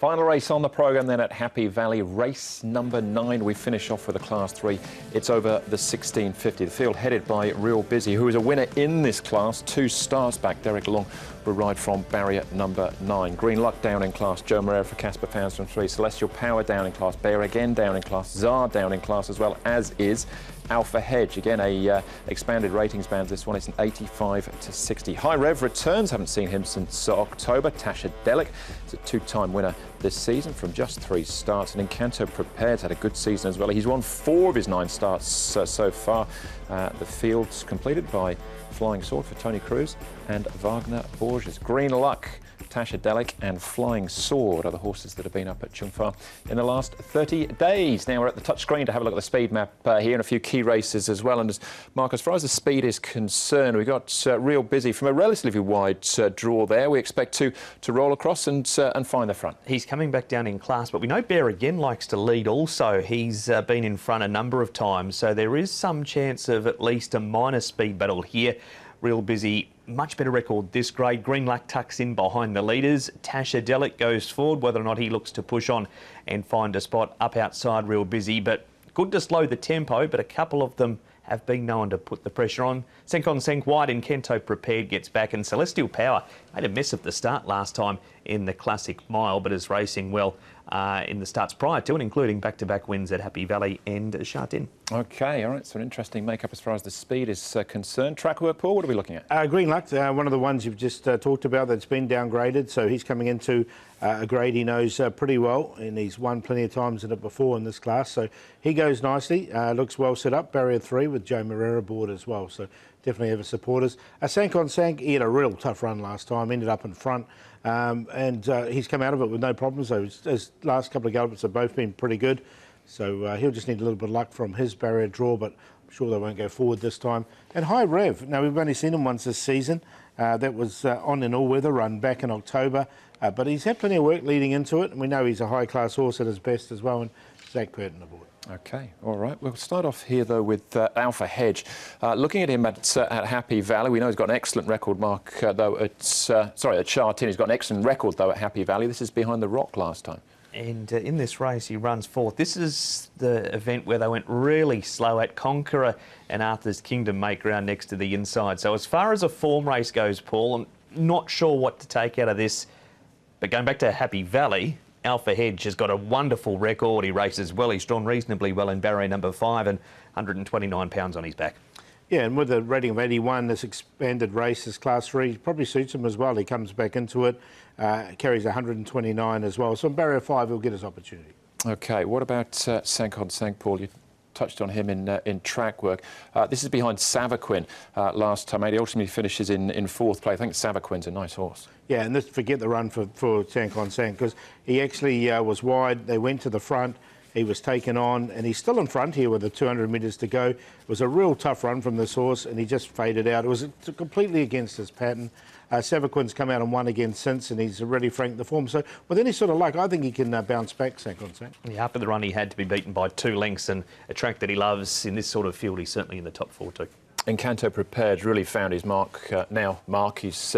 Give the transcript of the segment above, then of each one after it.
Final race on the programme then at Happy Valley, race number 9. We finish off with a Class 3. It's over the 1650. The field headed by Real Busy, who is a winner in this class. 2 starts back. Derek Long will ride from barrier number 9. Green Luck down in class. Joe Moreira for Casper Fowles from 3. Celestial Power down in class. Bear again down in class. Czar down in class as well, as is Alpha Hedge. Again, a expanded ratings band. This one is an 85 to 60. High Rev returns. Haven't seen him since October. Tasha Delic is a 2-time winner this season from just 3 starts. And Encanto Prepared's had a good season as well. He's won 4 of his 9 starts so far. The field's completed by Flying Sword for Tony Cruz and Wagner Borges. Green Luck, Tasha Delic and Flying Sword are the horses that have been up at Chung Fa in the last 30 days. Now we're at the touchscreen to have a look at the speed map here and a few key races as well. And as Mark, as far as the speed is concerned, we've got Real Busy from a relatively wide draw there. We expect to roll across and find the front. He's coming back down in class, but we know Bear again likes to lead also. He's been in front a number of times, so there is some chance of at least a minor speed battle here. Real Busy, much better record this grade. Green Luck tucks in behind the leaders. Tasha Delic goes forward, whether or not he looks to push on and find a spot up outside Real Busy. But good to slow the tempo, but a couple of them have been known to put the pressure on. Senk on Senk wide and Kento Prepared gets back, and Celestial Power made a mess of the start last time in the Classic Mile, but is racing well in the starts prior to it, including back-to-back wins at Happy Valley and Shartin. OK, all right, so an interesting make-up as far as the speed is concerned. Track work, Paul, what are we looking at? Green Luck, one of the ones you've just talked about that's been downgraded, so he's coming into a grade he knows pretty well, and he's won plenty of times in it before in this class, so he goes nicely, looks well set up. Barrier 3 with Joe Moreira aboard as well, so definitely have his supporters. Sank on Sank, he had a real tough run last time, ended up in front, and he's come out of it with no problems. So his last couple of gallops have both been pretty good, so he'll just need a little bit of luck from his barrier draw, but I'm sure they won't go forward this time. And High Rev, now we've only seen him once this season. That was on an all-weather run back in October, but he's had plenty of work leading into it, and we know he's a high-class horse at his best as well, and Zach Purton aboard. OK, all right. We'll start off here, though, with Alpha Hedge. Looking at him at Happy Valley, we know he's got an excellent record, Mark, though, at Shartin. He's got an excellent record, though, at Happy Valley. This is behind the rock last time. And in this race, he runs 4th. This is the event where they went really slow at Conqueror and Arthur's Kingdom make ground next to the inside. So as far as a form race goes, Paul, I'm not sure what to take out of this. But going back to Happy Valley, Alpha Hedge has got a wonderful record. He races well. He's drawn reasonably well in barrier number 5 and 129 pounds on his back. Yeah, and with a rating of 81, this expanded race, this Class 3, probably suits him as well. He comes back into it, carries 129 as well. So in barrier 5, he'll get his opportunity. OK, what about Sank on Sank, Paul? You touched on him in track work. This is behind Savaquin last time. He ultimately finishes in 4th place. I think Savaquin's a nice horse. Yeah, and forget the run for Sank on Sank, because he actually was wide. They went to the front. He was taken on, and he's still in front here with the 200 metres to go. It was a real tough run from this horse, and he just faded out. It was completely against his pattern. Savaquin's come out and won again since, and he's already franked the form. So with any sort of luck, I think he can bounce back, Sank on Sank. Yeah, after the run, he had to be beaten by 2 lengths, and a track that he loves in this sort of field, he's certainly in the top 4 too. Encanto Prepared's really found his mark now. Mark, he's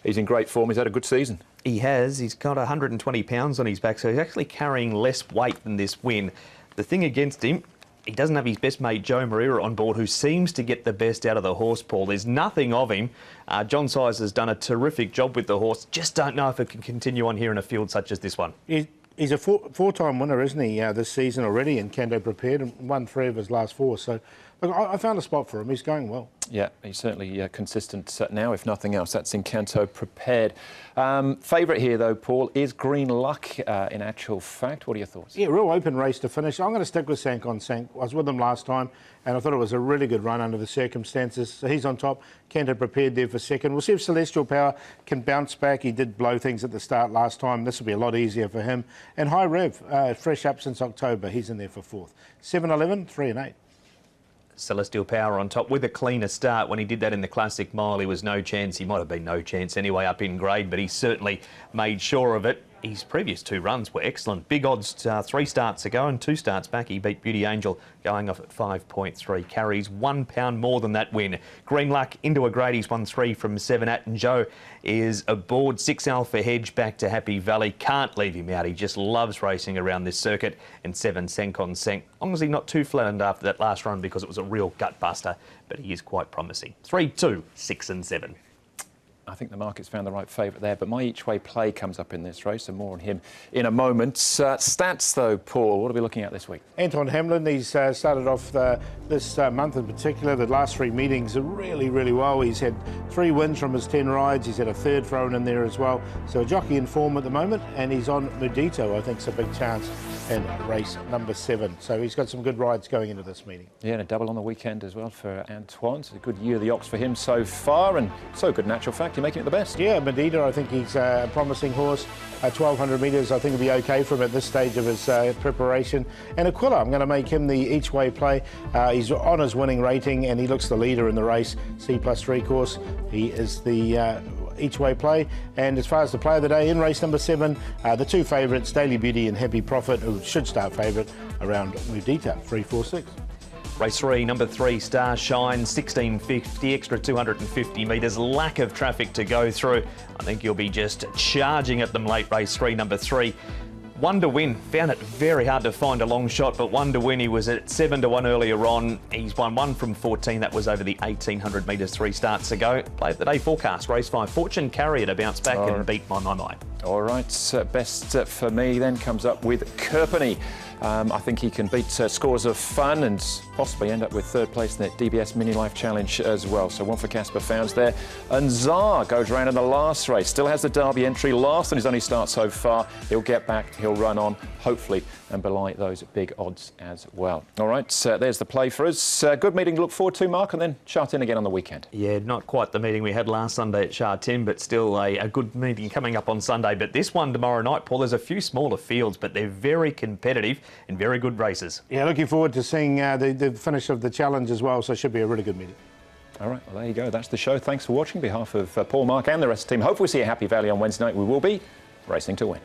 in great form. He's had a good season. He has. He's got 120 pounds on his back, so he's actually carrying less weight than this win. The thing against him, he doesn't have his best mate Joe Moreira on board, who seems to get the best out of the horse, Paul. There's nothing of him. John Size has done a terrific job with the horse. Just don't know if it can continue on here in a field such as this one. He's a 4-time winner, isn't he, this season already in Encanto Prepared, and won 3 of his last 4. So look, I found a spot for him. He's going well. Yeah, he's certainly consistent now, if nothing else. That's Encanto Prepared. Favourite here, though, Paul, is Green Luck, in actual fact. What are your thoughts? Yeah, real open race to finish. I'm going to stick with Sank on Sank. I was with him last time, and I thought it was a really good run under the circumstances. So he's on top. Encanto Prepared there for 2nd. We'll see if Celestial Power can bounce back. He did blow things at the start last time. This will be a lot easier for him. And High Rev, fresh up since October. He's in there for 4th. 7, 11, 3 and 8. Celestial Power on top with a cleaner start. When he did that in the Classic Mile, he was no chance. He might have been no chance anyway up in grade, but he certainly made sure of it. his previous 2 runs were excellent. Big odds 3 starts ago, and 2 starts back he beat Beauty Angel, going off at 5.3. Carries £1 more than that win. Green Luck into a grade. He's won 3 from 7 at, and Joe is aboard. 6 Alpha Hedge back to Happy Valley. Can't leave him out. He just loves racing around this circuit. And 7 Senkon Senk. Long as he's not too flattened after that last run, because it was a real gut buster, but he is quite promising. 3, 2, 6 and 7. I think the market's found the right favourite there, but my each-way play comes up in this race, and more on him in a moment. Stats, though, Paul, what are we looking at this week? Anton Hamlin, he's started off this month in particular. The last 3 meetings are really, really well. He's had 3 wins from his 10 rides. He's had a 3rd thrown in there as well. So a jockey in form at the moment, and he's on Mudito. I think it's a big chance in race number 7. So he's got some good rides going into this meeting. Yeah, and a double on the weekend as well for Antoine. It's a good year of the Ox for him so far, and so good in actual fact. You're making it the best. Yeah, Medina, I think he's a promising horse. 1,200 metres, I think will be okay for him at this stage of his preparation. And Aquila, I'm going to make him the each-way play. He's on his winning rating, and he looks the leader in the race. C+3 course. He is the each-way play. And as far as the play of the day in race number 7, the 2 favourites, Daily Beauty and Happy Profit, who should start favourite around Mudita, 3, 4, 6. Race 3, number 3, Star Shine, 1650, extra 250 metres, lack of traffic to go through. I think you'll be just charging at them late. Race 3, number 3. Wonder Win, found it very hard to find a long shot, but Wonder Win, he was at 7 to 1 earlier on. He's won 1 from 14, that was over the 1800 metres 3 starts ago. Play of the day forecast, race 5, Fortune Carrier to bounce back and beat my. All right, best for me then comes up with Kerpenny. I think he can beat Scores of Fun and possibly end up with 3rd place in that DBS Mini Life Challenge as well. So 1 for Casper Founds there. And Czar goes round in the last race. Still has the Derby entry, last on his only start so far. He'll get back, he'll run on, hopefully, and belie those big odds as well. All right, there's the play for us. Good meeting to look forward to, Mark, and then Sha Tin again on the weekend. Yeah, not quite the meeting we had last Sunday at Sha Tin, but still a good meeting coming up on Sunday. But this one tomorrow night, Paul, there's a few smaller fields, but they're very competitive and very good races. Yeah, looking forward to seeing the finish of the challenge as well, so it should be a really good meeting. All right, well, there you go. That's the show. Thanks for watching. On behalf of Paul, Mark and the rest of the team, hopefully we'll see you at Happy Valley on Wednesday night. We will be racing to win.